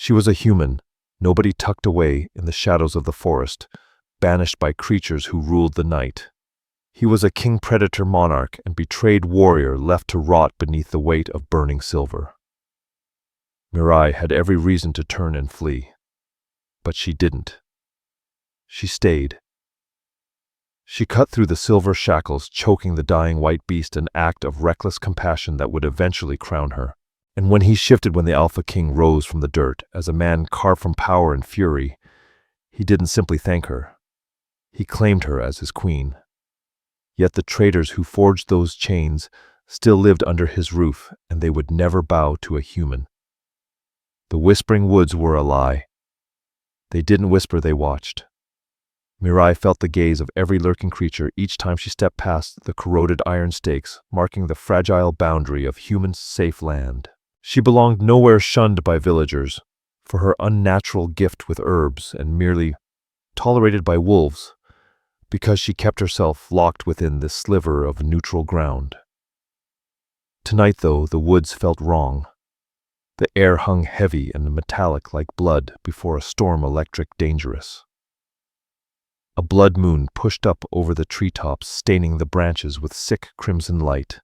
She was a human, nobody tucked away in the shadows of the forest, banished by creatures who ruled the night. He was a king predator monarch and betrayed warrior left to rot beneath the weight of burning silver. Mirai had every reason to turn and flee. But she didn't. She stayed. She cut through the silver shackles, choking the dying white beast, an act of reckless compassion that would eventually crown her. And when he shifted, when the Alpha King rose from the dirt, as a man carved from power and fury, he didn't simply thank her. He claimed her as his queen. Yet the traitors who forged those chains still lived under his roof, and they would never bow to a human. The whispering woods were a lie. They didn't whisper, they watched. Mirai felt the gaze of every lurking creature each time she stepped past the corroded iron stakes, marking the fragile boundary of human safe land. She belonged nowhere, shunned by villagers for her unnatural gift with herbs, and merely tolerated by wolves because she kept herself locked within this sliver of neutral ground. Tonight, though, the woods felt wrong. The air hung heavy and metallic like blood before a storm, electric, dangerous. A blood moon pushed up over the treetops, staining the branches with sick crimson light.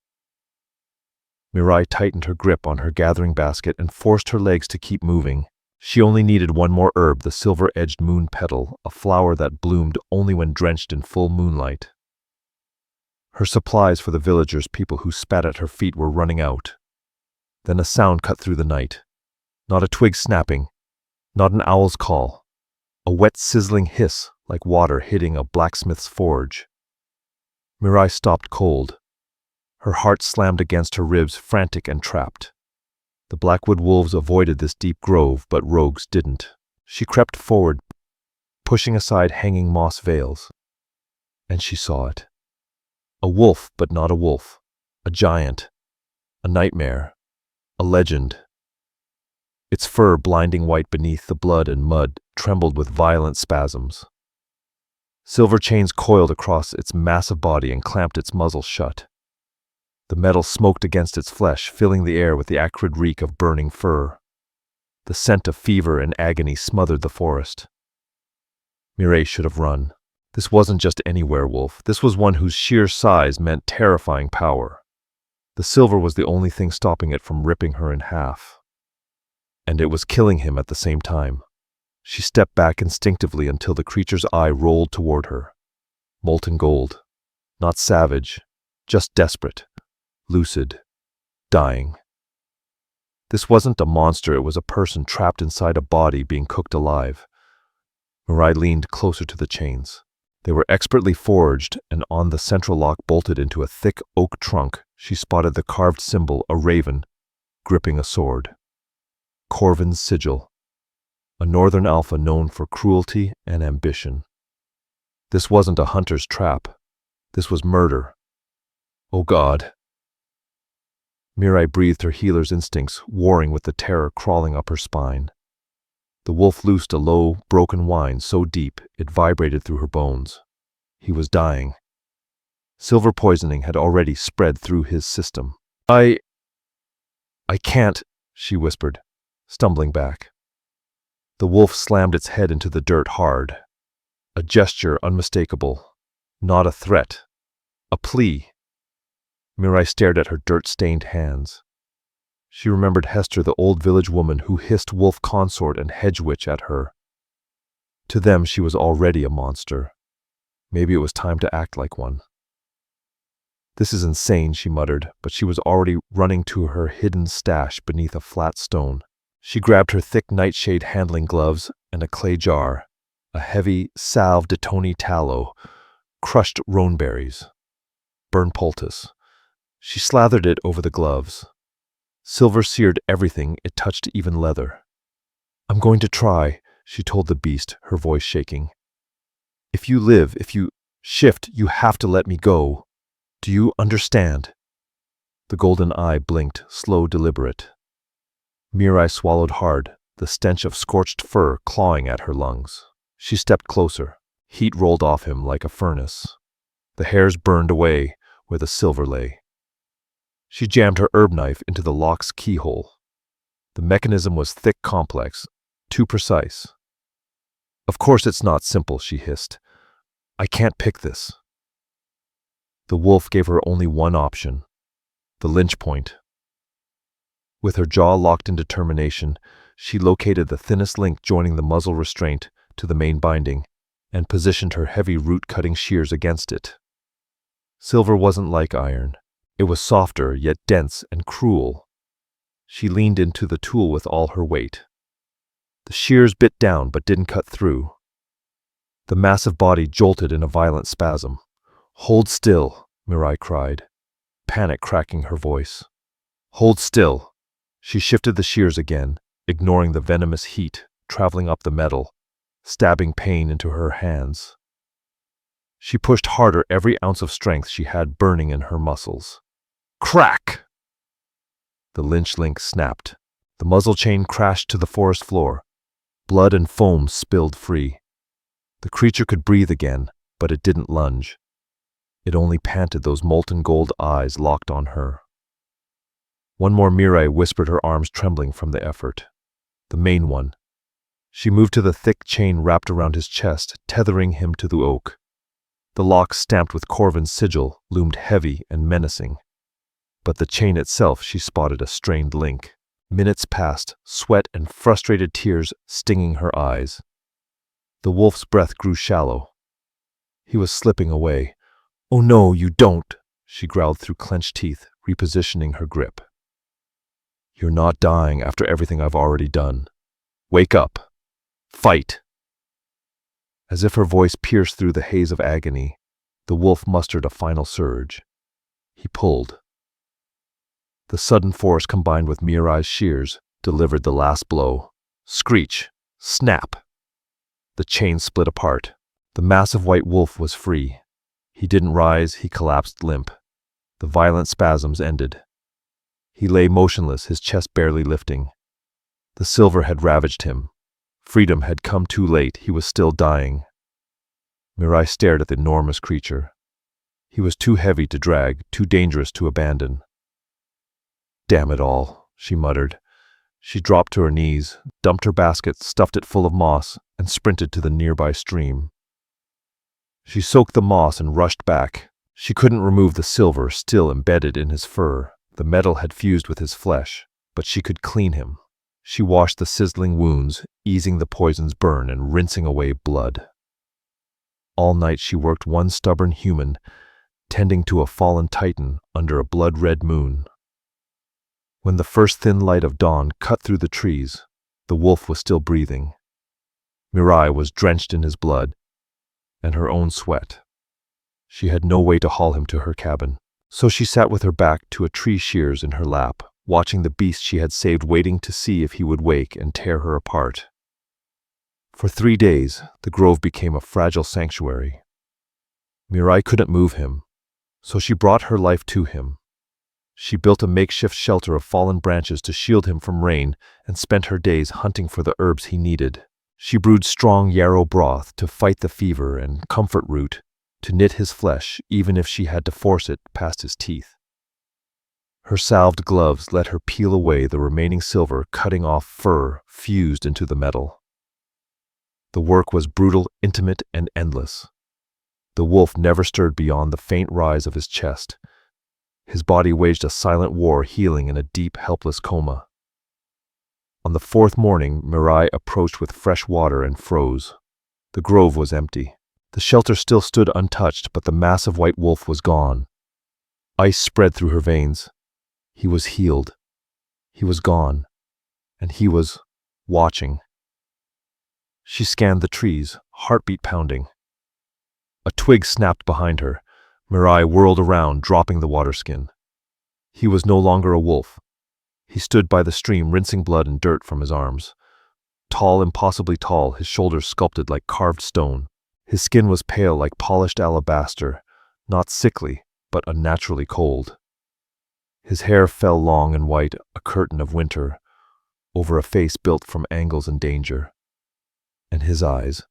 Mirai tightened her grip on her gathering basket and forced her legs to keep moving. She only needed one more herb, the silver-edged moon petal, a flower that bloomed only when drenched in full moonlight. Her supplies for the villagers, people who spat at her feet, were running out. Then a sound cut through the night. Not a twig snapping, not an owl's call. A wet, sizzling hiss, like water hitting a blacksmith's forge. Mirai stopped cold. Her heart slammed against her ribs, frantic and trapped. The Blackwood wolves avoided this deep grove, but rogues didn't. She crept forward, pushing aside hanging moss veils. And she saw it. A wolf, but not a wolf. A giant. A nightmare. A legend. Its fur, blinding white beneath the blood and mud, trembled with violent spasms. Silver chains coiled across its massive body and clamped its muzzle shut. The metal smoked against its flesh, filling the air with the acrid reek of burning fur. The scent of fever and agony smothered the forest. Mirai should have run. This wasn't just any werewolf. This was one whose sheer size meant terrifying power. The silver was the only thing stopping it from ripping her in half. And it was killing him at the same time. She stepped back instinctively until the creature's eye rolled toward her. Molten gold. Not savage, just desperate. Lucid. Dying. This wasn't a monster, it was a person trapped inside a body being cooked alive. Mirai leaned closer to the chains. They were expertly forged, and on the central lock bolted into a thick oak trunk, she spotted the carved symbol, a raven, gripping a sword. Corvin's sigil. A northern alpha known for cruelty and ambition. This wasn't a hunter's trap. This was murder. Oh God. Mirai breathed, her healer's instincts warring with the terror crawling up her spine. The wolf loosed a low, broken whine so deep it vibrated through her bones. He was dying. Silver poisoning had already spread through his system. I can't, she whispered, stumbling back. The wolf slammed its head into the dirt hard. A gesture unmistakable. Not a threat. A plea. Mirai stared at her dirt-stained hands. She remembered Hester, the old village woman who hissed wolf consort and hedge witch at her. To them, she was already a monster. Maybe it was time to act like one. This is insane, she muttered, but she was already running to her hidden stash beneath a flat stone. She grabbed her thick nightshade handling gloves and a clay jar, a heavy salve de tony tallow, crushed roan berries, burnt poultice. She slathered it over the gloves. Silver seared everything it touched, even leather. I'm going to try, she told the beast, her voice shaking. If you live, if you shift, you have to let me go. Do you understand? The golden eye blinked, slow, deliberate. Mirai swallowed hard, the stench of scorched fur clawing at her lungs. She stepped closer. Heat rolled off him like a furnace. The hairs burned away where the silver lay. She jammed her herb knife into the lock's keyhole. The mechanism was thick, complex, too precise. "Of course it's not simple," she hissed. "I can't pick this." The wolf gave her only one option, the lynch point. With her jaw locked in determination, she located the thinnest link joining the muzzle restraint to the main binding and positioned her heavy root-cutting shears against it. Silver wasn't like iron. It was softer, yet dense and cruel. She leaned into the tool with all her weight. The shears bit down but didn't cut through. The massive body jolted in a violent spasm. "Hold still," Mirai cried, panic cracking her voice. "Hold still." She shifted the shears again, ignoring the venomous heat traveling up the metal, stabbing pain into her hands. She pushed harder, every ounce of strength she had burning in her muscles. Crack! The lynch link snapped. The muzzle chain crashed to the forest floor. Blood and foam spilled free. The creature could breathe again, but it didn't lunge. It only panted, those molten gold eyes locked on her. One more, Mirai whispered, her arms trembling from the effort. The main one. She moved to the thick chain wrapped around his chest, tethering him to the oak. The lock, stamped with Corvin's sigil, loomed heavy and menacing. But the chain itself, she spotted a strained link. Minutes passed, sweat and frustrated tears stinging her eyes. The wolf's breath grew shallow. He was slipping away. "Oh no, you don't," she growled through clenched teeth, repositioning her grip. "You're not dying after everything I've already done. Wake up. Fight." As if her voice pierced through the haze of agony, the wolf mustered a final surge. He pulled. The sudden force, combined with Mirai's shears, delivered the last blow. Screech! Snap! The chain split apart. The massive white wolf was free. He didn't rise, he collapsed limp. The violent spasms ended. He lay motionless, his chest barely lifting. The silver had ravaged him. Freedom had come too late, he was still dying. Mirai stared at the enormous creature. He was too heavy to drag, too dangerous to abandon. "Damn it all," she muttered. She dropped to her knees, dumped her basket, stuffed it full of moss, and sprinted to the nearby stream. She soaked the moss and rushed back. She couldn't remove the silver, still embedded in his fur. The metal had fused with his flesh, but she could clean him. She washed the sizzling wounds, easing the poison's burn and rinsing away blood. All night she worked, one stubborn human, tending to a fallen titan under a blood-red moon. When the first thin light of dawn cut through the trees, the wolf was still breathing. Mirai was drenched in his blood and her own sweat. She had no way to haul him to her cabin, so she sat with her back to a tree, shears in her lap, watching the beast she had saved, waiting to see if he would wake and tear her apart. For 3 days, the grove became a fragile sanctuary. Mirai couldn't move him, so she brought her life to him. She built a makeshift shelter of fallen branches to shield him from rain and spent her days hunting for the herbs he needed. She brewed strong yarrow broth to fight the fever and comfort root to knit his flesh, even if she had to force it past his teeth. Her salved gloves let her peel away the remaining silver, cutting off fur fused into the metal. The work was brutal, intimate, and endless. The wolf never stirred beyond the faint rise of his chest. His body waged a silent war, healing in a deep, helpless coma. On the 4th morning, Mirai approached with fresh water and froze. The grove was empty. The shelter still stood untouched, but the massive white wolf was gone. Ice spread through her veins. He was healed. He was gone. And he was watching. She scanned the trees, heartbeat pounding. A twig snapped behind her. Mirai whirled around, dropping the waterskin. He was no longer a wolf. He stood by the stream, rinsing blood and dirt from his arms. Tall, impossibly tall, his shoulders sculpted like carved stone. His skin was pale like polished alabaster, not sickly, but unnaturally cold. His hair fell long and white, a curtain of winter, over a face built from angles and danger. And his eyes.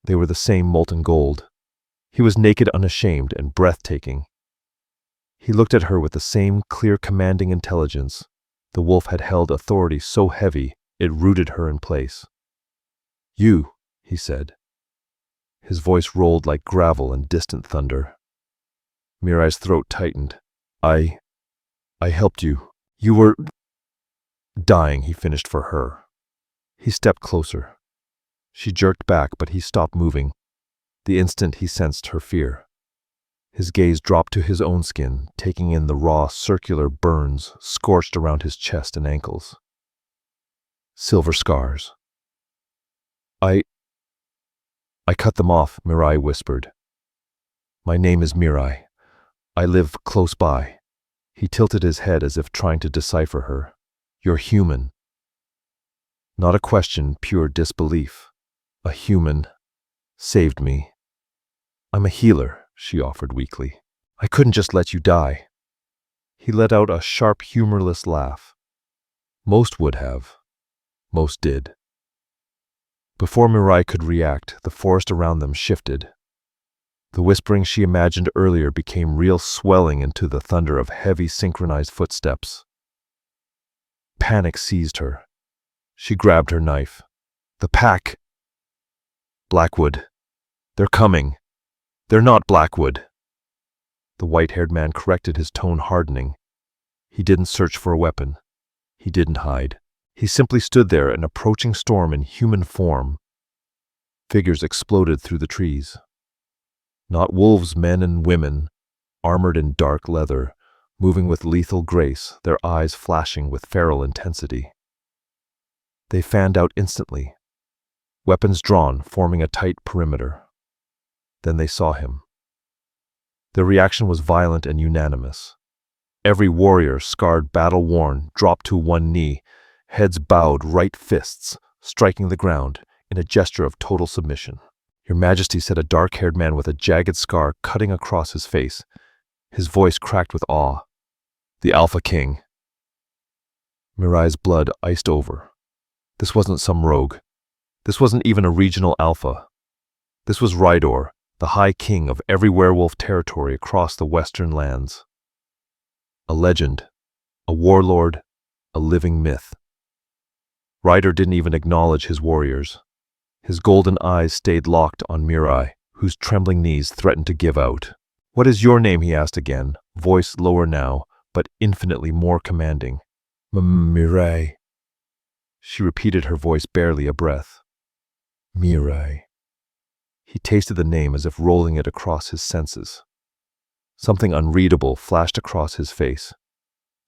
They were the same molten gold. He was naked, unashamed, and breathtaking. He looked at her with the same clear, commanding intelligence. The wolf had held authority so heavy It rooted her in place. "You," he said. His voice rolled like gravel and distant thunder. Mirai's throat tightened. I helped you. You were dying," he finished for her. He stepped closer. She jerked back, but he stopped moving. The instant he sensed her fear. His gaze dropped to his own skin, taking in the raw, circular burns scorched around his chest and ankles. Silver scars. I cut them off," Mirai whispered. "My name is Mirai. I live close by." He tilted his head as if trying to decipher her. "You're human." Not a question, pure disbelief. "A human saved me." "I'm a healer," she offered weakly. "I couldn't just let you die." He let out a sharp, humorless laugh. Most would have. Most did. Before Mirai could react, the forest around them shifted. The whispering she imagined earlier became real, swelling into the thunder of heavy, synchronized footsteps. Panic seized her. She grabbed her knife. "The pack!" "Blackwood. They're coming. They're not Blackwood." The white-haired man corrected, his tone hardening. He didn't search for a weapon. He didn't hide. He simply stood there, an approaching storm in human form. Figures exploded through the trees. Not wolves, men and women, armored in dark leather, moving with lethal grace, their eyes flashing with feral intensity. They fanned out instantly, weapons drawn, forming a tight perimeter. Then they saw him. Their reaction was violent and unanimous. Every warrior, scarred, battle-worn, dropped to one knee, heads bowed, right fists striking the ground in a gesture of total submission. "Your Majesty," said a dark-haired man with a jagged scar cutting across his face. His voice cracked with awe. "The Alpha King." Mirai's blood iced over. This wasn't some rogue. This wasn't even a regional alpha. This was Rydor, the High King of every werewolf territory across the Western lands. A legend, a warlord, a living myth. Rydor didn't even acknowledge his warriors. His golden eyes stayed locked on Mirai, whose trembling knees threatened to give out. "What is your name?" he asked again, voice lower now, but infinitely more commanding. "Mirai." She repeated, her voice barely a breath. "Mirai." He tasted the name as if rolling it across his senses. Something unreadable flashed across his face.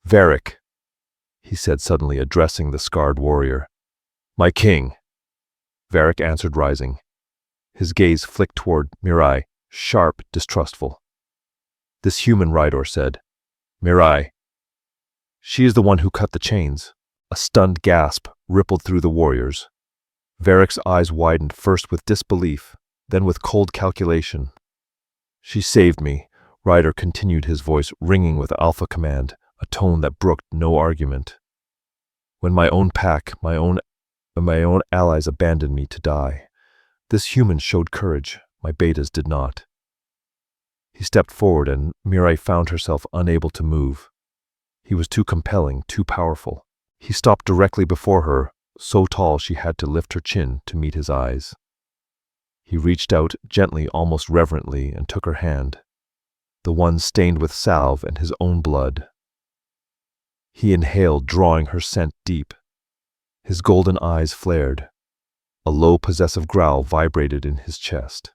"Varric," he said suddenly, addressing the scarred warrior. "My king." Varric answered, rising. His gaze flicked toward Mirai, sharp, distrustful. "This human," Rydor said. "Mirai. She is the one who cut the chains." A stunned gasp rippled through the warriors. Varric's eyes widened, first with disbelief, then with cold calculation. "She saved me," Rydor continued, his voice ringing with alpha command, a tone that brooked no argument. "When my own pack, my own allies abandoned me to die. This human showed courage, my betas did not." He stepped forward, and Mirai found herself unable to move. He was too compelling, too powerful. He stopped directly before her, so tall she had to lift her chin to meet his eyes. He reached out gently, almost reverently, and took her hand, the one stained with salve and his own blood. He inhaled, drawing her scent deep. His golden eyes flared. A low, possessive growl vibrated in his chest.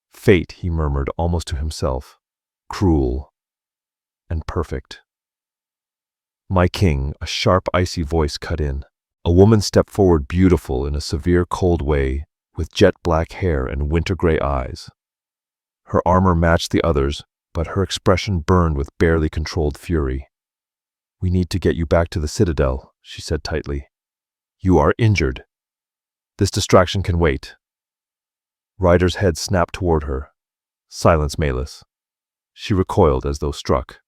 "Fate," he murmured almost to himself. "Cruel and perfect." "My king," a sharp, icy voice cut in. A woman stepped forward, beautiful in a severe, cold way, with jet black hair and winter-gray eyes. Her armor matched the others, but her expression burned with barely controlled fury. "We need to get you back to the Citadel," she said tightly. "You are injured. This distraction can wait." Rydor's head snapped toward her. "Silence, Malus." She recoiled as though struck.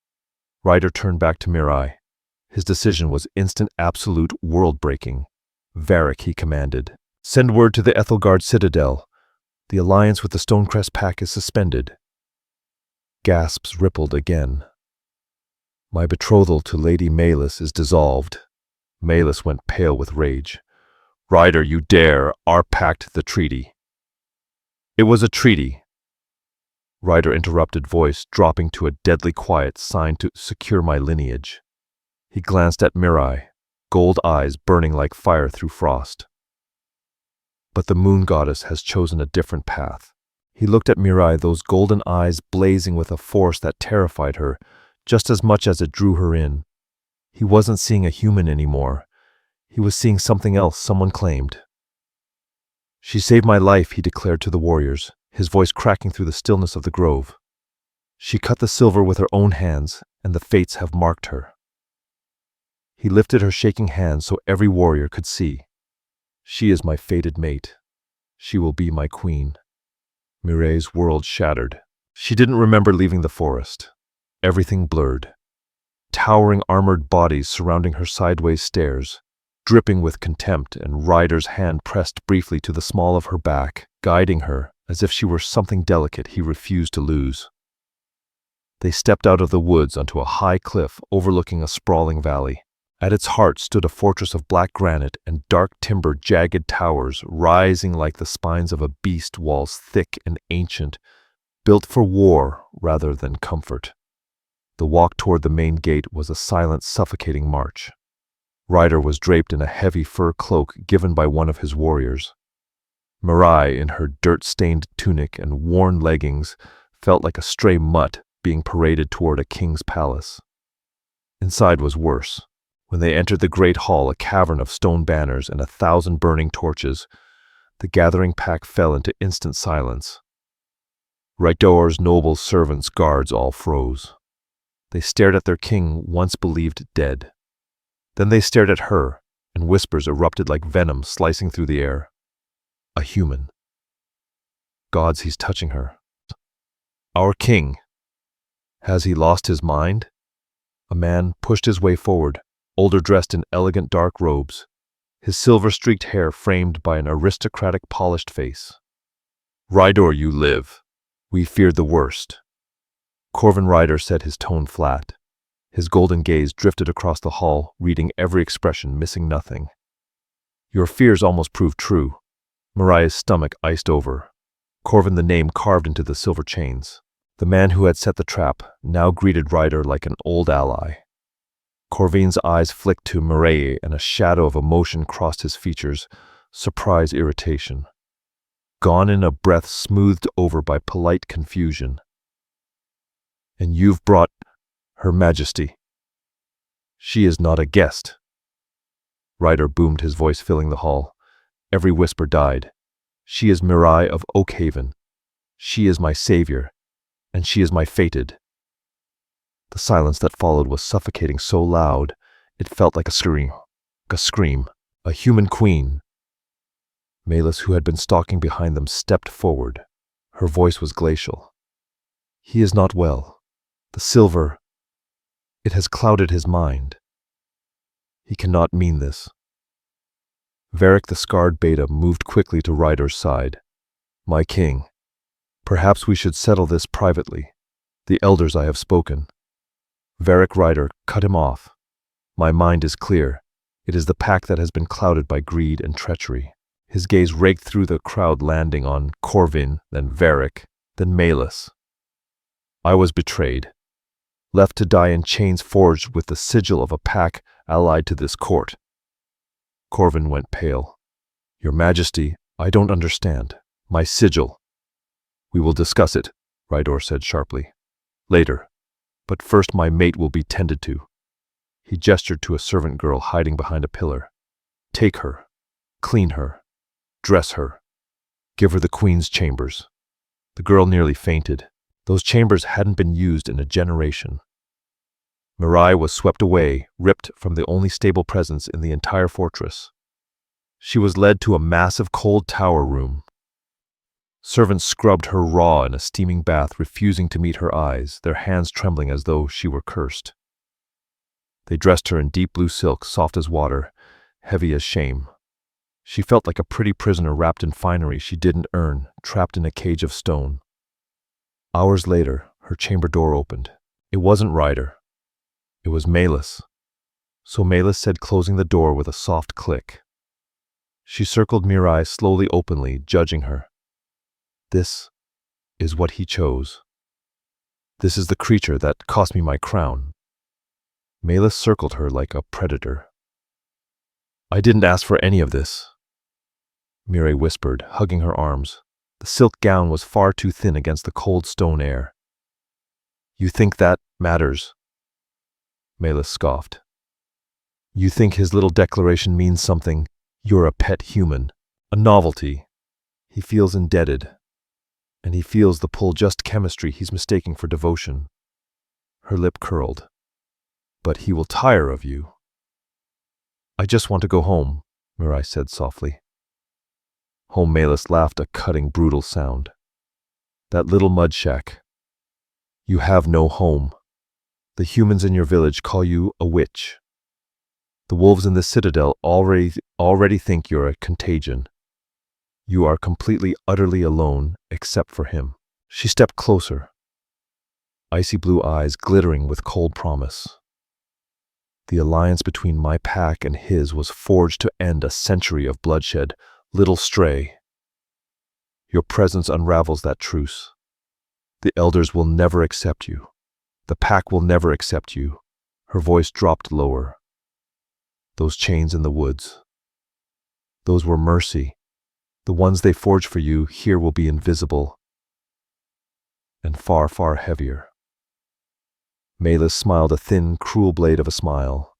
Rydor turned back to Mirai. His decision was instant, absolute, world-breaking. "Varric," he commanded. "Send word to the Ethelgard Citadel. The alliance with the Stonecrest Pack is suspended." Gasps rippled again. "My betrothal to Lady Malus is dissolved." Malus went pale with rage. Ryder, you dare! Our pact, the treaty. It was a treaty. Ryder interrupted, voice dropping to a deadly quiet, signed to secure my lineage. He glanced at Mirai, gold eyes burning like fire through frost. But the moon goddess has chosen a different path. He looked at Mirai, those golden eyes blazing with a force that terrified her, just as much as it drew her in. He wasn't seeing a human anymore. He was seeing something else someone claimed. She saved my life, he declared to the warriors, his voice cracking through the stillness of the grove. She cut the silver with her own hands, and the fates have marked her. He lifted her shaking hands so every warrior could see. She is my fated mate. She will be my queen. Mirai's world shattered. She didn't remember leaving the forest. Everything blurred. Towering armored bodies surrounding her sideways stairs, dripping with contempt, and Ryder's hand pressed briefly to the small of her back, guiding her as if she were something delicate he refused to lose. They stepped out of the woods onto a high cliff overlooking a sprawling valley. At its heart stood a fortress of black granite and dark timber, jagged towers rising like the spines of a beast, walls thick and ancient, built for war rather than comfort. The walk toward the main gate was a silent, suffocating march. Ryder was draped in a heavy fur cloak given by one of his warriors. Mirai, in her dirt-stained tunic and worn leggings, felt like a stray mutt being paraded toward a king's palace. Inside was worse. When they entered the great hall, a cavern of stone banners and 1,000 burning torches, the gathering pack fell into instant silence. Ryder's noble servants, guards, all froze. They stared at their king, once believed dead. Then they stared at her, and whispers erupted like venom slicing through the air. A human. Gods, he's touching her. Our king. Has he lost his mind? A man pushed his way forward, older, dressed in elegant dark robes, his silver-streaked hair framed by an aristocratic polished face. Ryder, you live. We feared the worst. Corvin Ryder said, his tone flat. His golden gaze drifted across the hall, reading every expression, missing nothing. Your fears almost proved true. Mariah's stomach iced over. Corvin, the name carved into the silver chains. The man who had set the trap now greeted Ryder like an old ally. Corvin's eyes flicked to Mirai, and a shadow of emotion crossed his features, surprise, irritation. Gone in a breath, smoothed over by polite confusion. And you've brought Her Majesty. She is not a guest. Ryder boomed, his voice filling the hall. Every whisper died. She is Mirai of Oakhaven. She is my savior, and she is my fated. The silence that followed was suffocating, so loud it felt like a scream. A human queen. Malus, who had been stalking behind them, stepped forward. Her voice was glacial. He is not well. The silver, it has clouded his mind. He cannot mean this. Varric, the scarred beta, moved quickly to Ryder's side. My king, perhaps we should settle this privately. The elders I have spoken. Varric Ryder cut him off. My mind is clear. It is the pack that has been clouded by greed and treachery. His gaze raked through the crowd, landing on Corvin, then Varric, then Malus. I was betrayed, left to die in chains forged with the sigil of a pack allied to this court. Corvin went pale. Your Majesty, I don't understand. My sigil. We will discuss it, Ryder said sharply. Later. But first my mate will be tended to. He gestured to a servant girl hiding behind a pillar. Take her. Clean her. Dress her. Give her the queen's chambers. The girl nearly fainted. Those chambers hadn't been used in a generation. Mirai was swept away, ripped from the only stable presence in the entire fortress. She was led to a massive cold tower room. Servants scrubbed her raw in a steaming bath, refusing to meet her eyes, their hands trembling as though she were cursed. They dressed her in deep blue silk, soft as water, heavy as shame. She felt like a pretty prisoner wrapped in finery she didn't earn, trapped in a cage of stone. Hours later, her chamber door opened. It wasn't Ryder. It was Malus. So Malus said, closing the door with a soft click. She circled Mirai slowly, openly, judging her. This is what he chose. This is the creature that cost me my crown. Malus circled her like a predator. I didn't ask for any of this, Mirai whispered, hugging her arms. The silk gown was far too thin against the cold stone air. You think that matters? Malus scoffed. You think his little declaration means something? You're a pet human, a novelty. He feels indebted, and he feels the pull, just chemistry he's mistaking for devotion. Her lip curled. But he will tire of you. I just want to go home, Mirai said softly. Home. Malus laughed, a cutting, brutal sound. That little mud shack. You have no home. The humans in your village call you a witch. The wolves in the citadel already think you're a contagion. You are completely, utterly alone, except for him. She stepped closer, icy blue eyes glittering with cold promise. The alliance between my pack and his was forged to end a century of bloodshed. Little stray. Your presence unravels that truce. The elders will never accept you. The pack will never accept you. Her voice dropped lower. Those chains in the woods. Those were mercy. The ones they forged for you here will be invisible. And far, far heavier. Malus smiled, a thin, cruel blade of a smile.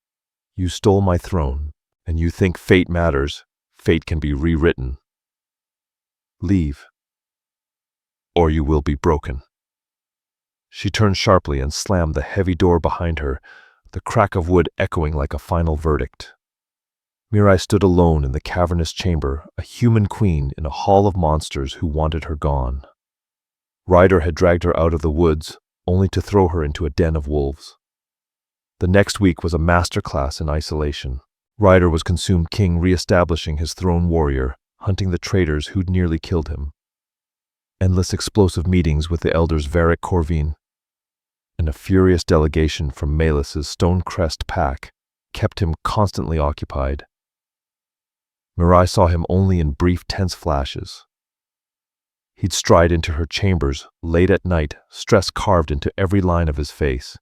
You stole my throne, and you think fate matters. Fate can be rewritten. Leave, or you will be broken. She turned sharply and slammed the heavy door behind her, the crack of wood echoing like a final verdict. Mirai stood alone in the cavernous chamber, a human queen in a hall of monsters who wanted her gone. Ryder had dragged her out of the woods, only to throw her into a den of wolves. The next week was a master class in isolation. Ryder was consumed king, re-establishing his throne warrior, hunting the traitors who'd nearly killed him. Endless explosive meetings with the elders Varric Corvine, and a furious delegation from Malus's Stonecrest pack kept him constantly occupied. Mirai saw him only in brief, tense flashes. He'd stride into her chambers late at night, stress carved into every line of his face.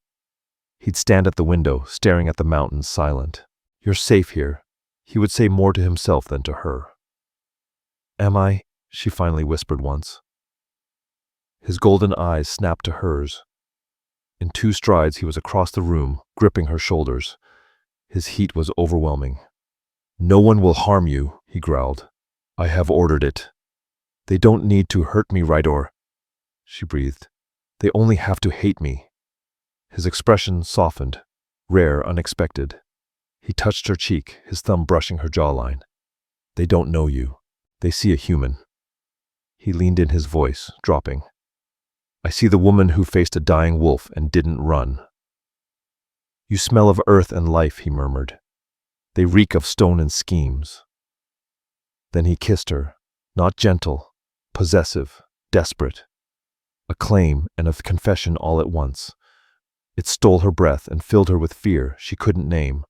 He'd stand at the window, staring at the mountains, silent. You're safe here, he would say more to himself than to her. Am I? She finally whispered once. His golden eyes snapped to hers. In 2 strides he was across the room, gripping her shoulders. His heat was overwhelming. No one will harm you, he growled. I have ordered it. They don't need to hurt me, Ryder, she breathed. They only have to hate me. His expression softened, rare, unexpected. He touched her cheek, his thumb brushing her jawline. They don't know you. They see a human. He leaned in, his voice dropping. I see the woman who faced a dying wolf and didn't run. You smell of earth and life, he murmured. They reek of stone and schemes. Then he kissed her, not gentle, possessive, desperate. A claim and a confession all at once. It stole her breath and filled her with fear she couldn't name.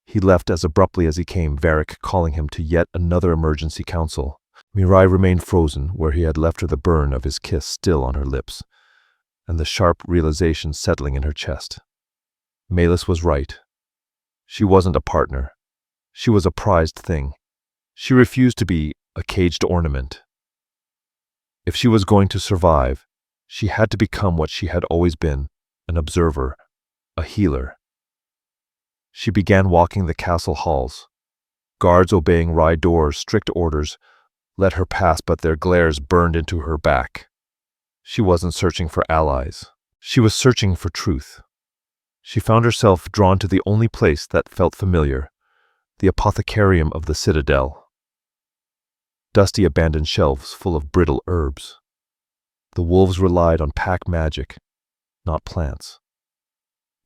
He left as abruptly as he came, Varric calling him to yet another emergency council. Mirai remained frozen where he had left her, the burn of his kiss still on her lips, and the sharp realization settling in her chest. Malus was right. She wasn't a partner. She was a prized thing. She refused to be a caged ornament. If she was going to survive, she had to become what she had always been, an observer, a healer. She began walking the castle halls. Guards obeying Ryder's strict orders let her pass, but their glares burned into her back. She wasn't searching for allies. She was searching for truth. She found herself drawn to the only place that felt familiar, the apothecarium of the citadel. Dusty abandoned shelves full of brittle herbs. The wolves relied on pack magic, not plants.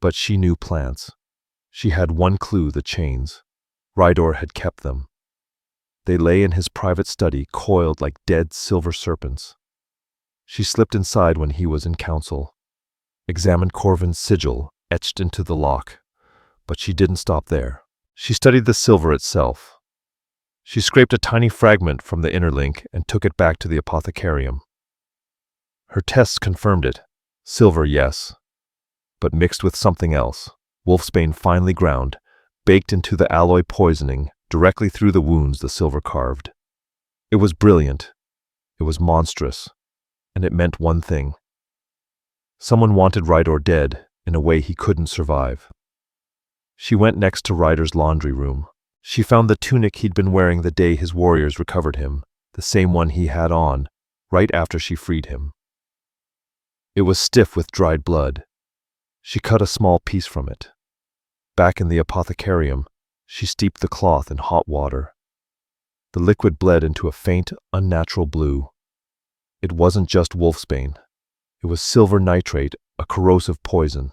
But she knew plants. She had one clue: the chains. Ryder had kept them. They lay in his private study, coiled like dead silver serpents. She slipped inside when he was in council, examined Corvin's sigil etched into the lock, but she didn't stop there. She studied the silver itself. She scraped a tiny fragment from the inner link and took it back to the apothecarium. Her tests confirmed it. Silver, yes, but mixed with something else. Wolfsbane finely ground, baked into the alloy poisoning directly through the wounds the silver carved. It was brilliant. It was monstrous. And it meant one thing. Someone wanted Ryder dead in a way he couldn't survive. She went next to Ryder's laundry room. She found the tunic he'd been wearing the day his warriors recovered him, the same one he had on, right after she freed him. It was stiff with dried blood. She cut a small piece from it. Back in the apothecarium, she steeped the cloth in hot water. The liquid bled into a faint, unnatural blue. It wasn't just wolfsbane. It was silver nitrate, a corrosive poison.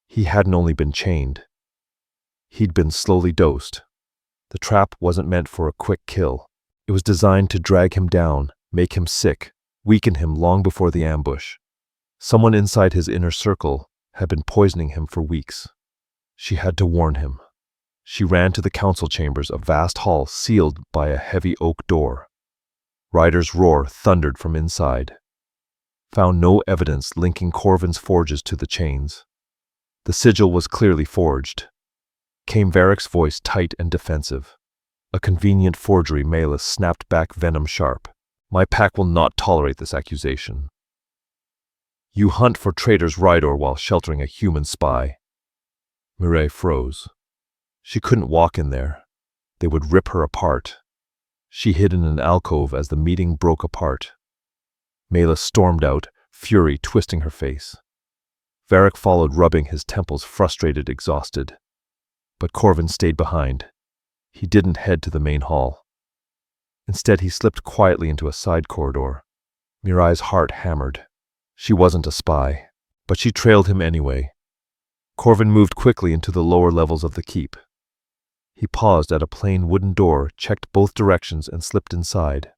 He hadn't only been chained. He'd been slowly dosed. The trap wasn't meant for a quick kill. It was designed to drag him down, make him sick, weaken him long before the ambush. Someone inside his inner circle had been poisoning him for weeks. She had to warn him. She ran to the council chambers, a vast hall sealed by a heavy oak door. Ryder's roar thundered from inside. Found no evidence linking Corvin's forges to the chains. The sigil was clearly forged. Came Varric's voice, tight and defensive. A convenient forgery. Malus snapped back, venom sharp. My pack will not tolerate this accusation. You hunt for traitors, Ryder, while sheltering a human spy. Mireille froze. She couldn't walk in there. They would rip her apart. She hid in an alcove as the meeting broke apart. Malus stormed out, fury twisting her face. Varric followed, rubbing his temples, frustrated, exhausted. But Corvin stayed behind. He didn't head to the main hall. Instead, he slipped quietly into a side corridor. Mireille's heart hammered. She wasn't a spy, but she trailed him anyway. Corvin moved quickly into the lower levels of the keep. He paused at a plain wooden door, checked both directions, and slipped inside.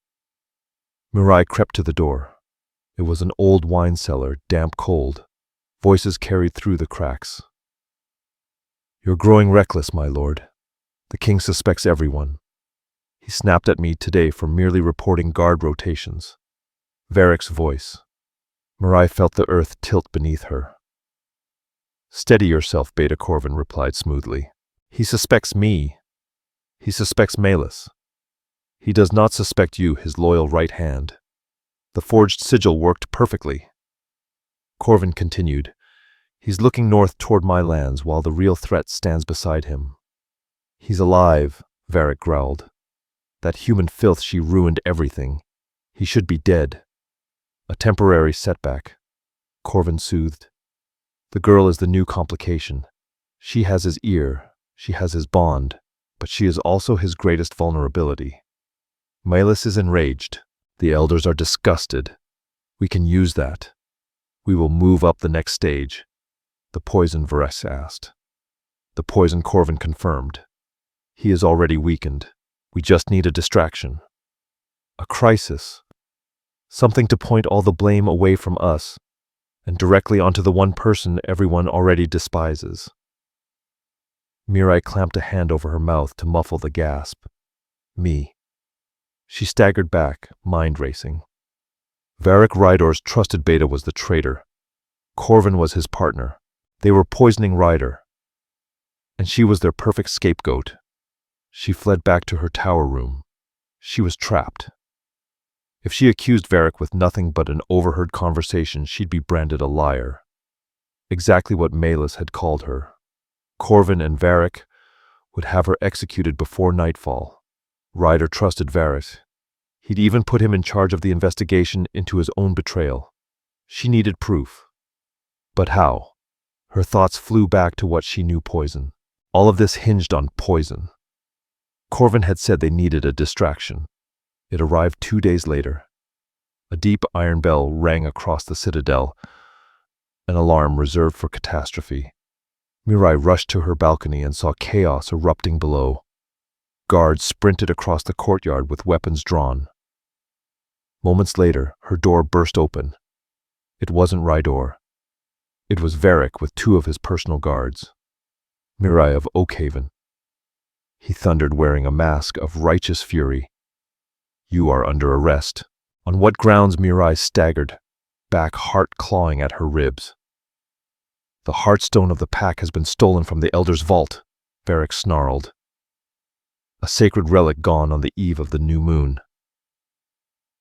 Mireille crept to the door. It was an old wine cellar, damp cold. Voices carried through the cracks. You're growing reckless, my lord. The king suspects everyone. He snapped at me today for merely reporting guard rotations. Varric's voice. Mireille felt the earth tilt beneath her. Steady yourself, Beta, Corvin replied smoothly. He suspects me. He suspects Malus. He does not suspect you, his loyal right hand. The forged sigil worked perfectly. Corvin continued. He's looking north toward my lands while the real threat stands beside him. He's alive, Varric growled. That human filth, she ruined everything. He should be dead. A temporary setback. Corvin soothed. The girl is the new complication. She has his ear, she has his bond, but she is also his greatest vulnerability. Malus is enraged. The elders are disgusted. We can use that. We will move up the next stage. The poison, Varric asked. The poison, Corvin confirmed. He is already weakened. We just need a distraction. A crisis. Something to point all the blame away from us and directly onto the one person everyone already despises. Mireille clamped a hand over her mouth to muffle the gasp. Me. She staggered back, mind racing. Varric Ryder's trusted Beta was the traitor. Corvin was his partner. They were poisoning Ryder. And she was their perfect scapegoat. She fled back to her tower room. She was trapped. If she accused Varric with nothing but an overheard conversation, she'd be branded a liar. Exactly what Malus had called her. Corvin and Varric would have her executed before nightfall. Ryder trusted Varric. He'd even put him in charge of the investigation into his own betrayal. She needed proof. But how? Her thoughts flew back to what she knew: poison. All of this hinged on poison. Corvin had said they needed a distraction. It arrived 2 days later. A deep iron bell rang across the citadel, an alarm reserved for catastrophe. Mireille rushed to her balcony and saw chaos erupting below. Guards sprinted across the courtyard with weapons drawn. Moments later, her door burst open. It wasn't Ryder. It was Varric with 2 of his personal guards. Mireille of Oakhaven. He thundered, wearing a mask of righteous fury. "You are under arrest." "On what grounds?" Mirai staggered, back heart clawing at her ribs. "The heartstone of the pack has been stolen from the Elder's vault," Varric snarled. "A sacred relic gone on the eve of the new moon."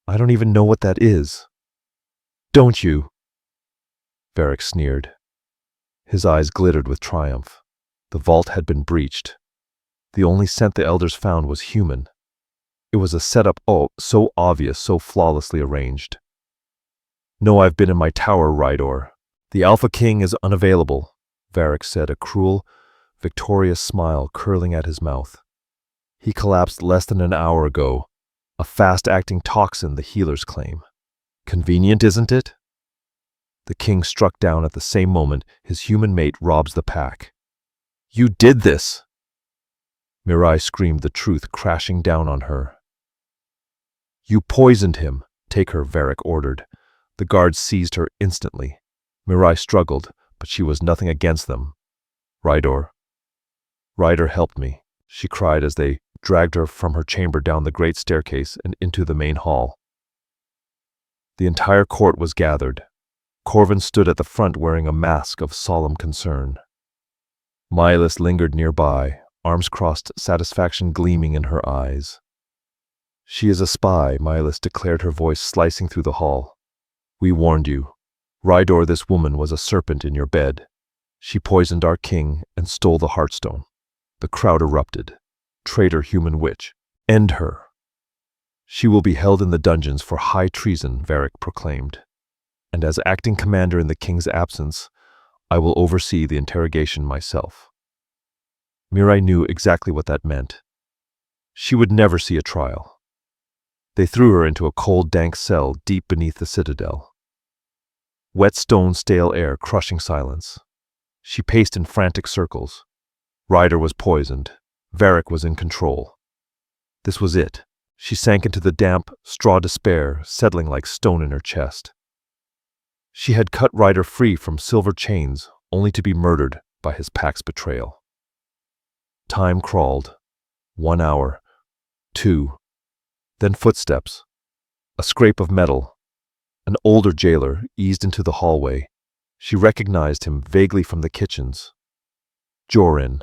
"I don't even know what that is." "Don't you?" Varric sneered. His eyes glittered with triumph. The vault had been breached. The only scent the Elders found was human. It was a setup, so obvious, so flawlessly arranged. "No, I've been in my tower, Rydor. The Alpha King is unavailable," Varric said, a cruel, victorious smile curling at his mouth. "He collapsed less than an hour ago. A fast-acting toxin, the healers claim. Convenient, isn't it?" The king struck down at the same moment his human mate robs the pack. "You did this!" Mirai screamed, the truth crashing down on her. "You poisoned him." "Take her," Varric ordered. The guards seized her instantly. Mirai struggled, but she was nothing against them. "Rydor." "Ryder helped me," she cried as they dragged her from her chamber down the great staircase and into the main hall. The entire court was gathered. Corvin stood at the front wearing a mask of solemn concern. Mylis lingered nearby, arms crossed, satisfaction gleaming in her eyes. "She is a spy," Mylis declared, her voice slicing through the hall. "We warned you. Rydor, this woman was a serpent in your bed. She poisoned our king and stole the Heartstone." The crowd erupted. "Traitor, human witch. End her." "She will be held in the dungeons for high treason," Varric proclaimed. "And as acting commander in the king's absence, I will oversee the interrogation myself." Mirai knew exactly what that meant. She would never see a trial. They threw her into a cold, dank cell deep beneath the citadel. Wet stone, stale air, crushing silence. She paced in frantic circles. Ryder was poisoned. Varric was in control. This was it. She sank into the damp, straw despair, settling like stone in her chest. She had cut Ryder free from silver chains, only to be murdered by his pack's betrayal. Time crawled. 1 hour. 2. Then footsteps. A scrape of metal. An older jailer eased into the hallway. She recognized him vaguely from the kitchens. Jorin.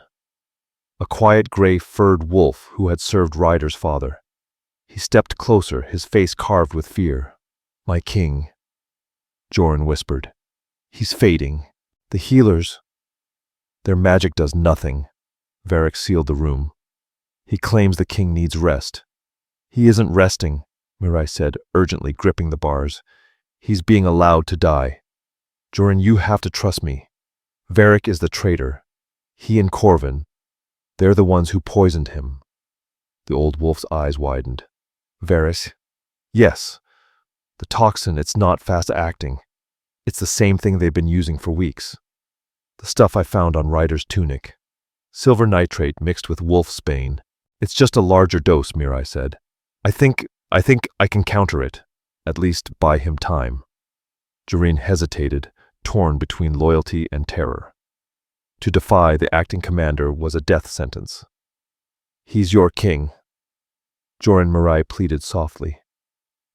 A quiet gray-furred wolf who had served Ryder's father. He stepped closer, his face carved with fear. "My king," Jorin whispered. "He's fading. The healers, their magic does nothing." Varric sealed the room. "He claims the king needs rest." "He isn't resting," Mirai said, urgently gripping the bars. "He's being allowed to die. Jorin, you have to trust me. Varric is the traitor. He and Corvin, they're the ones who poisoned him." The old wolf's eyes widened. "Varys?" "Yes. The toxin, it's not fast-acting. It's the same thing they've been using for weeks. The stuff I found on Ryder's tunic. Silver nitrate mixed with wolfsbane. It's just a larger dose," Mirai said. I think I can counter it. At least buy him time." Jorin hesitated, torn between loyalty and terror. To defy the acting commander was a death sentence. "He's your king." Jorin, Mirai pleaded softly.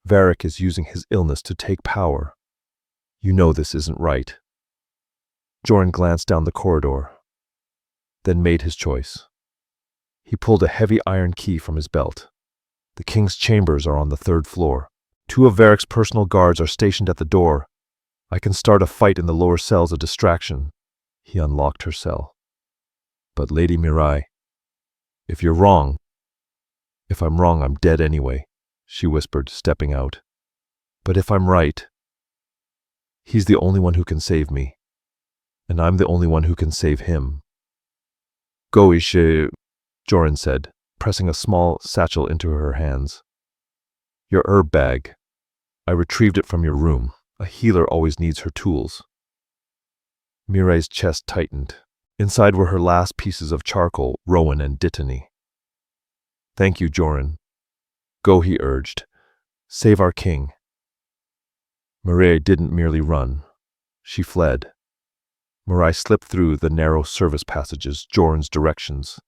"Varric is using his illness to take power. You know this isn't right." Jorin glanced down the corridor, then made his choice. He pulled a heavy iron key from his belt. "The king's chambers are on the 3rd floor. 2 of Varric's personal guards are stationed at the door. I can start a fight in the lower cells, a distraction." He unlocked her cell. "But Lady Mirai, if you're wrong..." "If I'm wrong, I'm dead anyway," she whispered, stepping out. "But if I'm right, he's the only one who can save me. And I'm the only one who can save him." "Go, Ishe," Jorin said, pressing a small satchel into her hands. "Your herb bag. I retrieved it from your room. A healer always needs her tools." Mirai's chest tightened. Inside were her last pieces of charcoal, rowan and dittany. "Thank you, Jorin. Go," he urged. "Save our king." Mirai didn't merely run. She fled. Mirai slipped through the narrow service passages, Jorin's directions.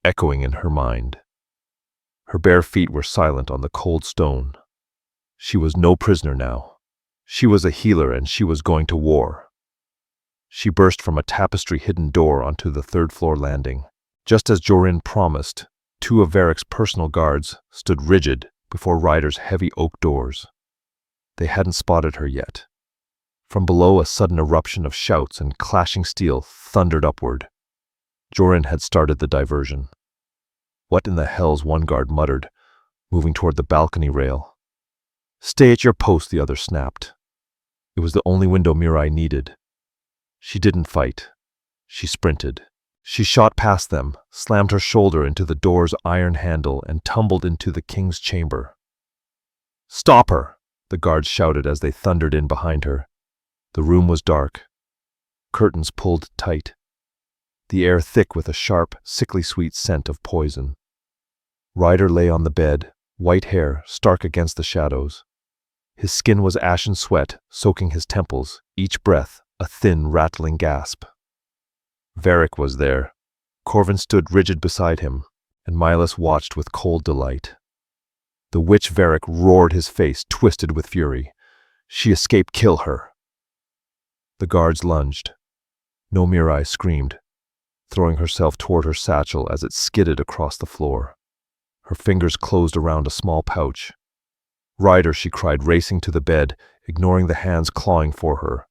echoing in her mind. Her bare feet were silent on the cold stone. She was no prisoner now. She was a healer, and she was going to war. She burst from a tapestry-hidden door onto the third-floor landing. Just as Jorin promised, two of Varric's personal guards stood rigid before Ryder's heavy oak doors. They hadn't spotted her yet. From below, a sudden eruption of shouts and clashing steel thundered upward. Jorin had started the diversion. "What in the hell's?" one guard muttered, moving toward the balcony rail. "Stay at your post," the other snapped. It was the only window Mirai needed. She didn't fight. She sprinted. She shot past them, slammed her shoulder into the door's iron handle, and tumbled into the king's chamber. "Stop her!" the guards shouted as they thundered in behind her. The room was dark. Curtains pulled tight. The air thick with a sharp, sickly sweet scent of poison. Ryder lay on the bed, white hair stark against the shadows. His skin was ashen sweat soaking his temples, each breath a thin, rattling gasp. Varric was there. Corvin stood rigid beside him, and Milas watched with cold delight. The witch Varric roared, his face twisted with fury. "She escaped, kill her!" The guards lunged. No Mirai screamed, throwing herself toward her satchel as it skidded across the floor. Her fingers closed around a small pouch. "Ryder," she cried, racing to the bed, ignoring the hands clawing for her.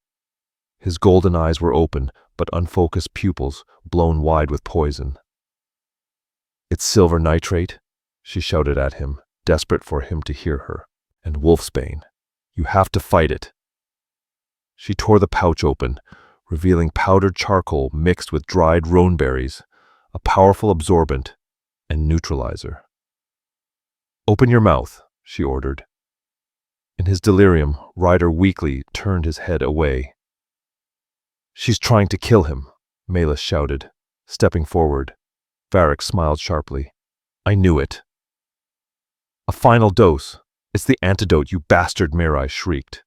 His golden eyes were open, but unfocused pupils blown wide with poison. "It's silver nitrate," she shouted at him, desperate for him to hear her. "And wolfsbane. You have to fight it." She tore the pouch open, revealing powdered charcoal mixed with dried roan berries, a powerful absorbent and neutralizer. "Open your mouth," she ordered. In his delirium, Ryder weakly turned his head away. "She's trying to kill him," Malus shouted, stepping forward. Varric smiled sharply. "I knew it." "A final dose. It's the antidote, you bastard," Mirai shrieked.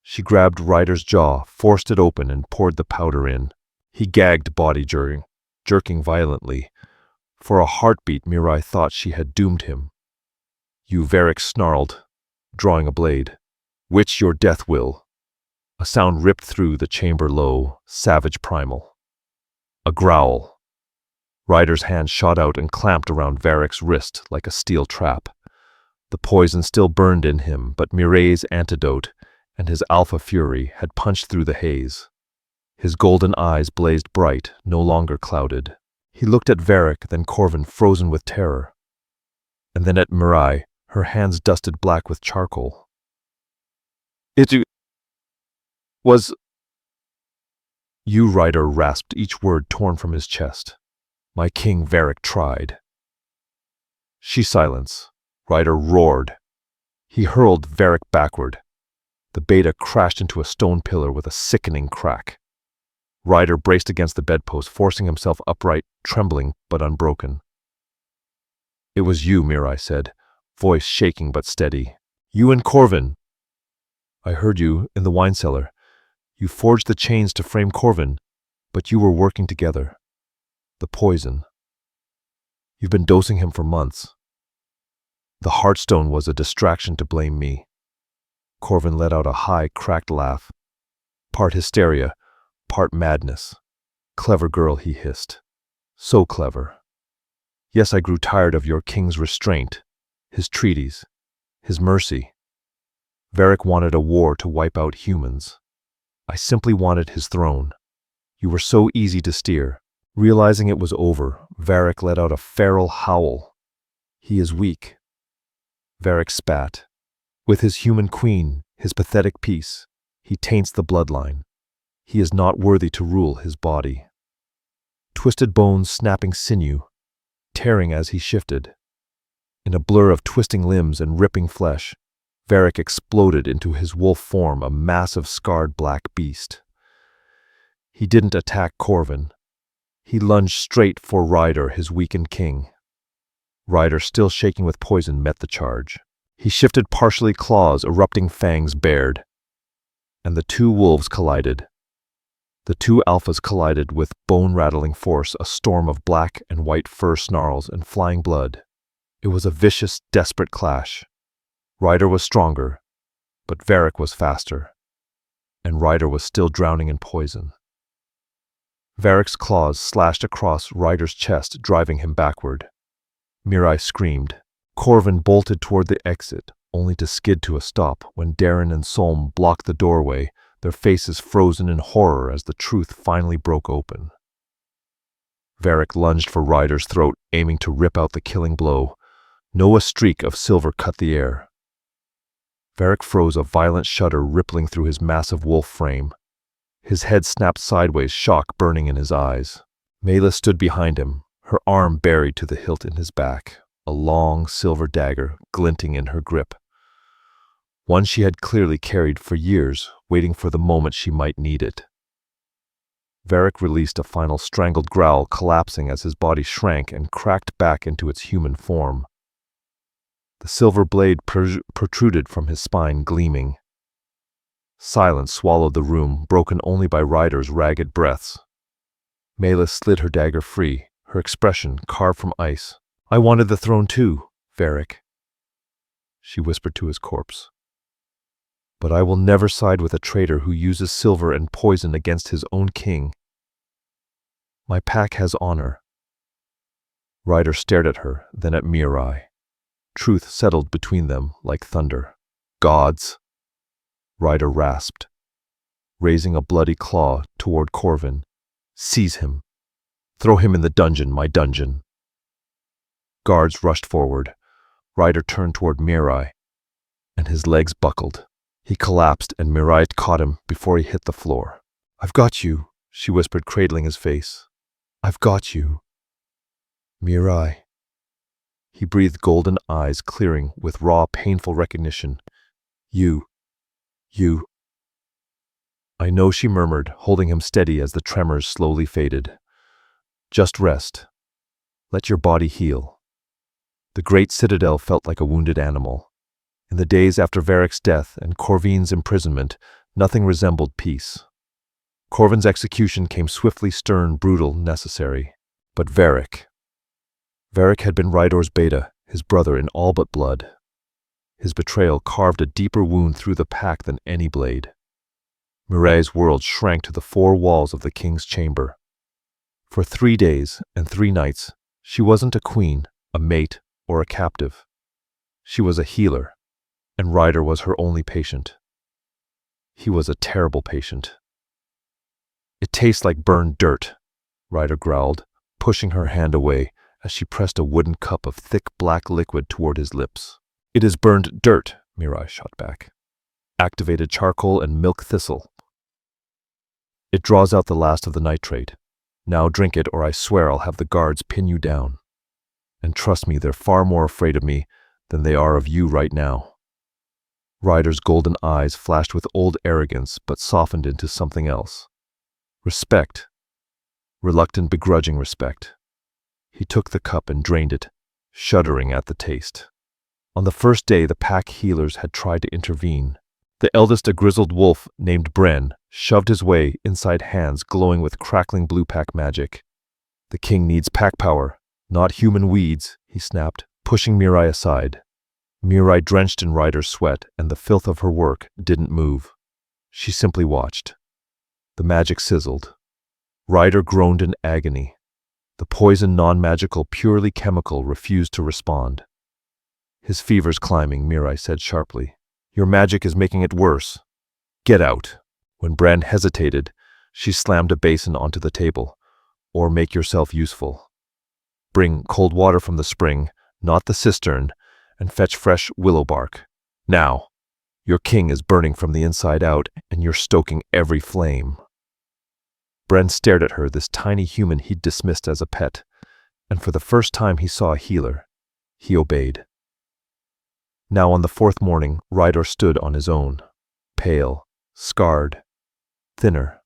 She grabbed Ryder's jaw, forced it open, and poured the powder in. He gagged, body jerking violently. For a heartbeat, Mirai thought she had doomed him. "You," Varric snarled, drawing a blade. "Witch, your death will." A sound ripped through the chamber, low, savage, primal. A growl. Ryder's hand shot out and clamped around Varric's wrist like a steel trap. The poison still burned in him, but Mirai's antidote and his alpha fury had punched through the haze. His golden eyes blazed bright, no longer clouded. He looked at Varric, then Corvin, frozen with terror. And then at Mirai, her hands dusted black with charcoal. "It was..." "You," Ryder rasped, each word torn from his chest. "My king," Varric tried. She silence. Ryder roared. He hurled Varric backward. The beta crashed into a stone pillar with a sickening crack. Ryder braced against the bedpost, forcing himself upright, trembling but unbroken. "It was you," Mirai said, voice shaking but steady. "You and Corvin." "I heard you in the wine cellar. You forged the chains to frame Corvin, but you were working together. The poison. You've been dosing him for months." "The Heartstone was a distraction to blame me." Corvin let out a high, cracked laugh. Part hysteria, part madness. "Clever girl," he hissed. "So clever. Yes, I grew tired of your king's restraint, his treaties, his mercy. Varric wanted a war to wipe out humans. I simply wanted his throne. You were so easy to steer." Realizing it was over, Varric let out a feral howl. "He is weak." Varric spat. "With his human queen, his pathetic peace, he taints the bloodline. He is not worthy to rule his body." Twisted bones, snapping sinew, tearing as he shifted. In a blur of twisting limbs and ripping flesh, Varric exploded into his wolf form, a massive, scarred black beast. He didn't attack Corvin. He lunged straight for Ryder, his weakened king. Ryder, still shaking with poison, met the charge. He shifted partially, claws, erupting fangs bared, and the two wolves collided. The two alphas collided with bone-rattling force, a storm of black and white fur snarls and flying blood. It was a vicious, desperate clash. Ryder was stronger, but Varric was faster, and Ryder was still drowning in poison. Varric's claws slashed across Ryder's chest, driving him backward. Mirai screamed. Corvin bolted toward the exit, only to skid to a stop when Darren and Solm blocked the doorway, their faces frozen in horror as the truth finally broke open. Varric lunged for Ryder's throat, aiming to rip out the killing blow. A streak of silver cut the air. Varric froze, a violent shudder rippling through his massive wolf frame. His head snapped sideways, shock burning in his eyes. Mela stood behind him, her arm buried to the hilt in his back, a long silver dagger glinting in her grip. One she had clearly carried for years, waiting for the moment she might need it. Varric released a final strangled growl, collapsing as his body shrank and cracked back into its human form. The silver blade protruded from his spine, gleaming. Silence swallowed the room, broken only by Ryder's ragged breaths. Mela slid her dagger free, her expression carved from ice. "I wanted the throne too, Varric," she whispered to his corpse. "But I will never side with a traitor who uses silver and poison against his own king. My pack has honor." Ryder stared at her, then at Mirai. Truth settled between them like thunder. "Gods!" Ryder rasped, raising a bloody claw toward Corvin. "Seize him. Throw him in the dungeon, my dungeon." Guards rushed forward. Ryder turned toward Mirai, and his legs buckled. He collapsed, and Mirai caught him before he hit the floor. "I've got you," she whispered, cradling his face. "I've got you, Mirai." He breathed, golden eyes clearing with raw, painful recognition. You. "I know," she murmured, holding him steady as the tremors slowly faded. "Just rest. Let your body heal." The great citadel felt like a wounded animal. In the days after Varric's death and Corvin's imprisonment, nothing resembled peace. Corvin's execution came swiftly, stern, brutal, necessary. But Varric had been Rydor's beta, his brother in all but blood. His betrayal carved a deeper wound through the pack than any blade. Mirai's world shrank to the four walls of the king's chamber. For 3 days and 3 nights, she wasn't a queen, a mate, or a captive. She was a healer, and Ryder was her only patient. He was a terrible patient. "It tastes like burned dirt," Ryder growled, pushing her hand away as she pressed a wooden cup of thick black liquid toward his lips. "It is burned dirt," Mirai shot back. "Activated charcoal and milk thistle. It draws out the last of the nitrate. Now drink it, or I swear I'll have the guards pin you down. And trust me, they're far more afraid of me than they are of you right now." Ryder's golden eyes flashed with old arrogance, but softened into something else. Respect. Reluctant, begrudging respect. He took the cup and drained it, shuddering at the taste. On the first day, the pack healers had tried to intervene. The eldest, a grizzled wolf named Bren, shoved his way inside, hands glowing with crackling blue pack magic. "The king needs pack power, not human weeds," he snapped, pushing Mirai aside. Mirai, drenched in Ryder's sweat and the filth of her work, didn't move. She simply watched. The magic sizzled. Ryder groaned in agony. The poison, non-magical, purely chemical, refused to respond. "His fever's climbing," Mirai said sharply. "Your magic is making it worse. Get out." When Bran hesitated, she slammed a basin onto the table. "Or make yourself useful. Bring cold water from the spring, not the cistern, and fetch fresh willow bark. Now, your king is burning from the inside out, and you're stoking every flame." Bren stared at her, this tiny human he'd dismissed as a pet, and for the first time he saw a healer. He obeyed. Now on the 4th morning, Ryder stood on his own, pale, scarred, thinner,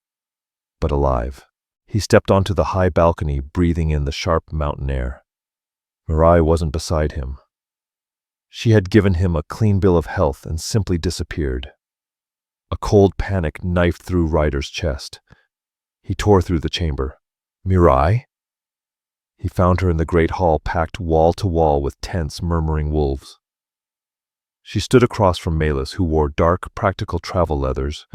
but alive. He stepped onto the high balcony, breathing in the sharp mountain air. Mirai wasn't beside him. She had given him a clean bill of health and simply disappeared. A cold panic knifed through Ryder's chest. He tore through the chamber. Mirai? He found her in the great hall packed wall to wall with tense, murmuring wolves. She stood across from Malus, who wore dark, practical travel leathers.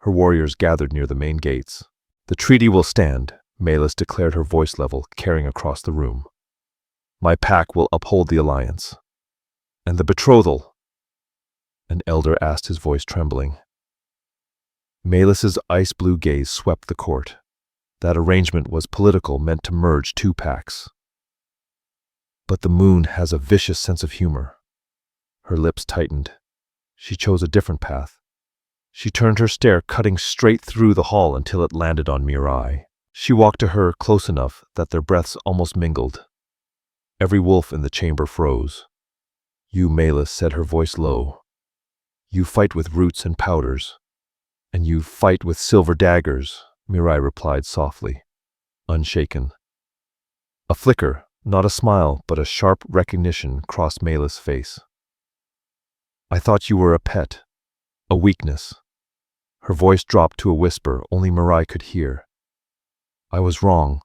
Her warriors gathered near the main gates. The treaty will stand, Malus declared, her voice level, carrying across the room. My pack will uphold the alliance. And the betrothal? An elder asked, his voice trembling. Malus's ice-blue gaze swept the court. That arrangement was political, meant to merge two packs. But the moon has a vicious sense of humor. Her lips tightened. She chose a different path. She turned her stare, cutting straight through the hall until it landed on Mirai. She walked to her close enough that their breaths almost mingled. Every wolf in the chamber froze. You, Malus, said, her voice low. You fight with roots and powders. And you fight with silver daggers, Mirai replied softly, unshaken. A flicker, not a smile, but a sharp recognition crossed Malus' face. I thought you were a pet, a weakness. Her voice dropped to a whisper only Mirai could hear. I was wrong.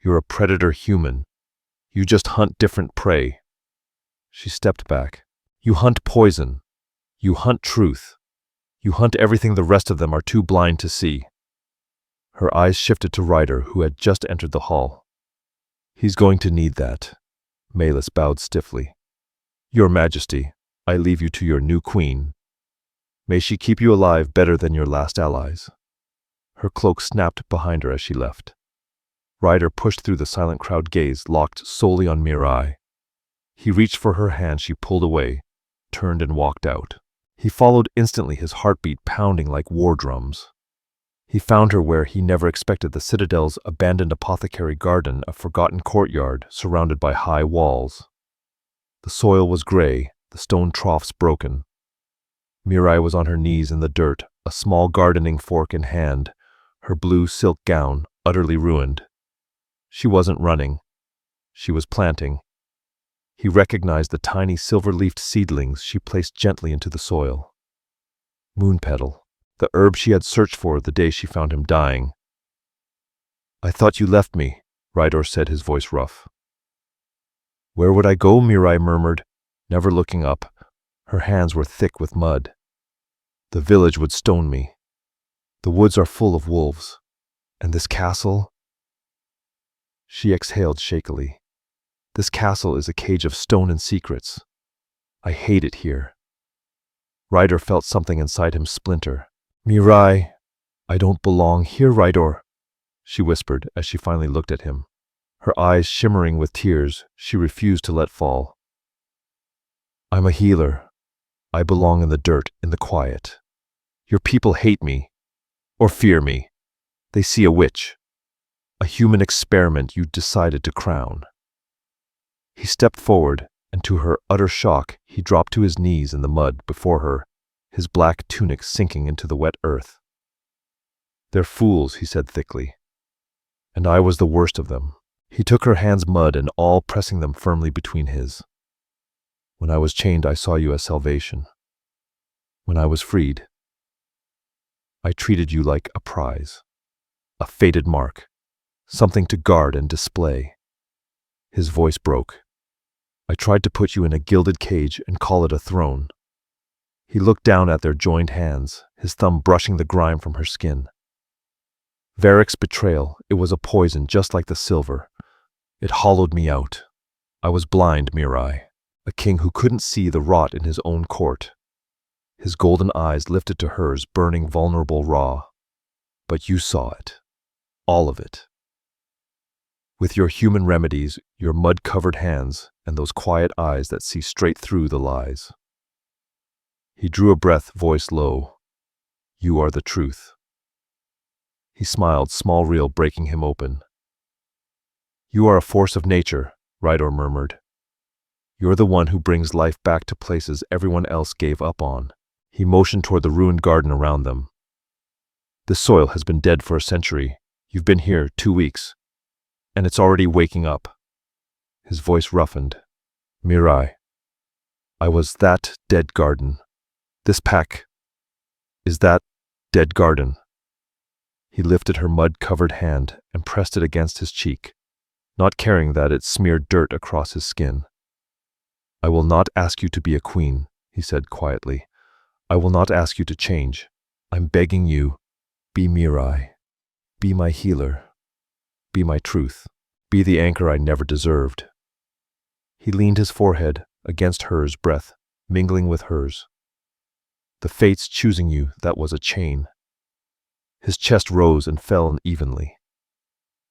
You're a predator human. You just hunt different prey. She stepped back. You hunt poison. You hunt truth. You hunt everything the rest of them are too blind to see. Her eyes shifted to Ryder, who had just entered the hall. He's going to need that. Malus bowed stiffly. Your Majesty, I leave you to your new queen. May she keep you alive better than your last allies. Her cloak snapped behind her as she left. Ryder pushed through the silent crowd, gaze locked solely on Mirai. He reached for her hand, she pulled away, turned and walked out. He followed instantly, his heartbeat pounding like war drums. He found her where he never expected, the Citadel's abandoned apothecary garden, a forgotten courtyard surrounded by high walls. The soil was gray, the stone troughs broken. Mirai was on her knees in the dirt, a small gardening fork in hand, her blue silk gown utterly ruined. She wasn't running. She was planting. He recognized the tiny silver-leafed seedlings she placed gently into the soil. Moon petal, the herb she had searched for the day she found him dying. I thought you left me, Ryder said, his voice rough. Where would I go? Mirai murmured, never looking up. Her hands were thick with mud. The village would stone me. The woods are full of wolves. And this castle? She exhaled shakily. This castle is a cage of stone and secrets. I hate it here. Ryder felt something inside him splinter. Mirai, I don't belong here, Ryder, she whispered as she finally looked at him. Her eyes shimmering with tears, she refused to let fall. I'm a healer. I belong in the dirt, in the quiet. Your people hate me, or fear me. They see a witch, a human experiment you decided to crown. He stepped forward, and to her utter shock, he dropped to his knees in the mud before her, his black tunic sinking into the wet earth. They're fools, he said thickly. And I was the worst of them. He took her hands, mud and all, pressing them firmly between his. When I was chained, I saw you as salvation. When I was freed, I treated you like a prize, a fated mark, something to guard and display. His voice broke. I tried to put you in a gilded cage and call it a throne. He looked down at their joined hands, his thumb brushing the grime from her skin. Varric's betrayal, it was a poison just like the silver. It hollowed me out. I was blind, Mirai, a king who couldn't see the rot in his own court. His golden eyes lifted to hers, burning, vulnerable, raw. But you saw it. All of it. With your human remedies, your mud-covered hands, and those quiet eyes that see straight through the lies. He drew a breath, voice low. You are the truth. He smiled, small reel breaking him open. You are a force of nature, Ryder murmured. You're the one who brings life back to places everyone else gave up on. He motioned toward the ruined garden around them. This soil has been dead for a century. You've been here 2 weeks. And it's already waking up. His voice roughened. Mirai, I was that dead garden. This pack is that dead garden. He lifted her mud-covered hand and pressed it against his cheek, not caring that it smeared dirt across his skin. "I will not ask you to be a queen," he said quietly. "I will not ask you to change. I'm begging you, be Mirai. Be my healer. Be my truth. Be the anchor I never deserved." He leaned his forehead against hers, breath mingling with hers. "The fates choosing you, that was a chain." His chest rose and fell unevenly.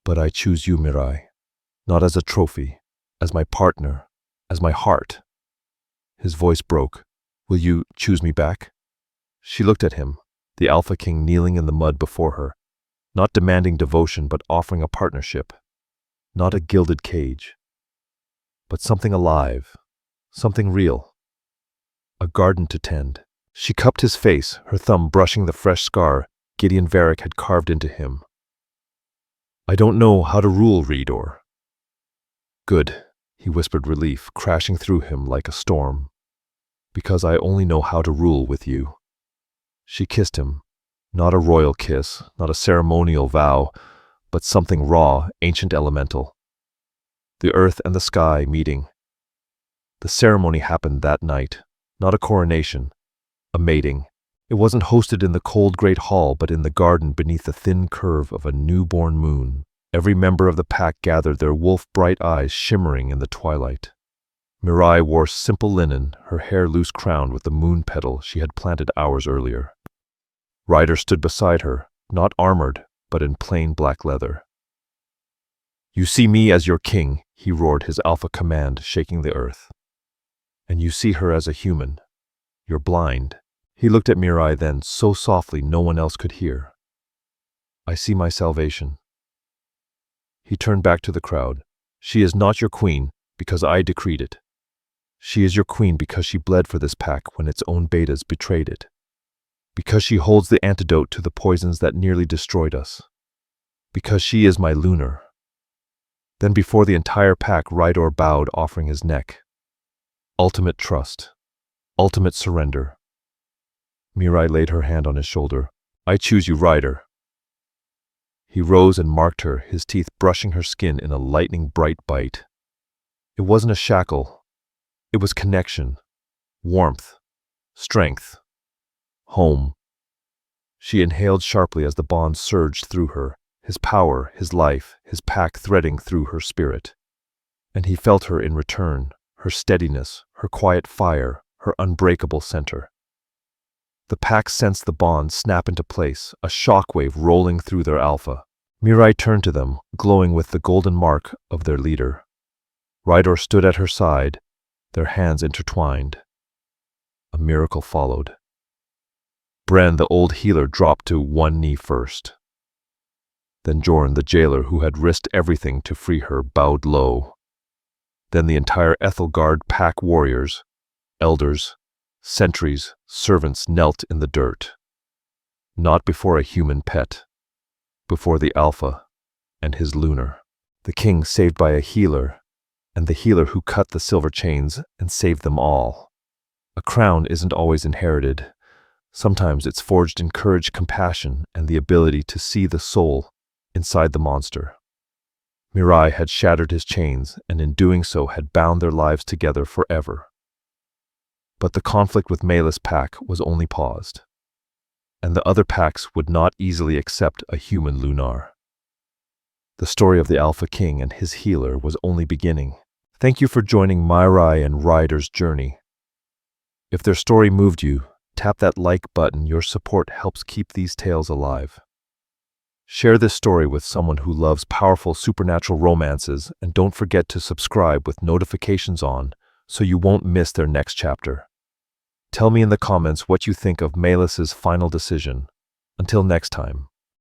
"But I choose you, Mirai, not as a trophy, as my partner, as my heart." His voice broke. "Will you choose me back?" She looked at him, the Alpha King kneeling in the mud before her, not demanding devotion but offering a partnership. Not a gilded cage, but something alive, something real. A garden to tend. She cupped his face, her thumb brushing the fresh scar Gideon Varric had carved into him. "I don't know how to rule, R'hllor." "Good," he whispered, relief crashing through him like a storm. "Because I only know how to rule with you." She kissed him, not a royal kiss, not a ceremonial vow, but something raw, ancient, elemental. The earth and the sky meeting. The ceremony happened that night, not a coronation, a mating. It wasn't hosted in the cold great hall, but in the garden beneath the thin curve of a newborn moon. Every member of the pack gathered, their wolf-bright eyes shimmering in the twilight. Mirai wore simple linen, her hair loose crowned with the moon petal she had planted hours earlier. Ryder stood beside her, not armored, but in plain black leather. "You see me as your king," he roared, his alpha command shaking the earth. "And you see her as a human. You're blind." He looked at Mirai then, so softly no one else could hear. "I see my salvation." He turned back to the crowd. "She is not your queen because I decreed it. She is your queen because she bled for this pack when its own betas betrayed it. Because she holds the antidote to the poisons that nearly destroyed us. Because she is my lunar." Then before the entire pack, R'hllor bowed, offering his neck. Ultimate trust. Ultimate surrender. Mirai laid her hand on his shoulder. "I choose you, Ryder." He rose and marked her, his teeth brushing her skin in a lightning-bright bite. It wasn't a shackle. It was connection, warmth, strength, home. She inhaled sharply as the bond surged through her, his power, his life, his pack threading through her spirit. And he felt her in return, her steadiness, her quiet fire, her unbreakable center. The pack sensed the bond snap into place, a shockwave rolling through their alpha. Mirai turned to them, glowing with the golden mark of their leader. R'hllor stood at her side, their hands intertwined. A miracle followed. Bren, the old healer, dropped to one knee first. Then Jorn, the jailer who had risked everything to free her, bowed low. Then the entire Ethelgard pack warriors, elders, sentries, servants knelt in the dirt. Not before a human pet, before the Alpha and his lunar. The king saved by a healer, and the healer who cut the silver chains and saved them all. A crown isn't always inherited. Sometimes it's forged in courage, compassion, and the ability to see the soul inside the monster. Mirai had shattered his chains, and in doing so had bound their lives together forever. But the conflict with Melis' pack was only paused, and the other packs would not easily accept a human lunar. The story of the Alpha King and his healer was only beginning. Thank you for joining Mirai and Ryder's journey. If their story moved you, tap that like button. Your support helps keep these tales alive. Share this story with someone who loves powerful supernatural romances, and don't forget to subscribe with notifications on so you won't miss their next chapter. Tell me in the comments what you think of Melis's final decision. Until next time.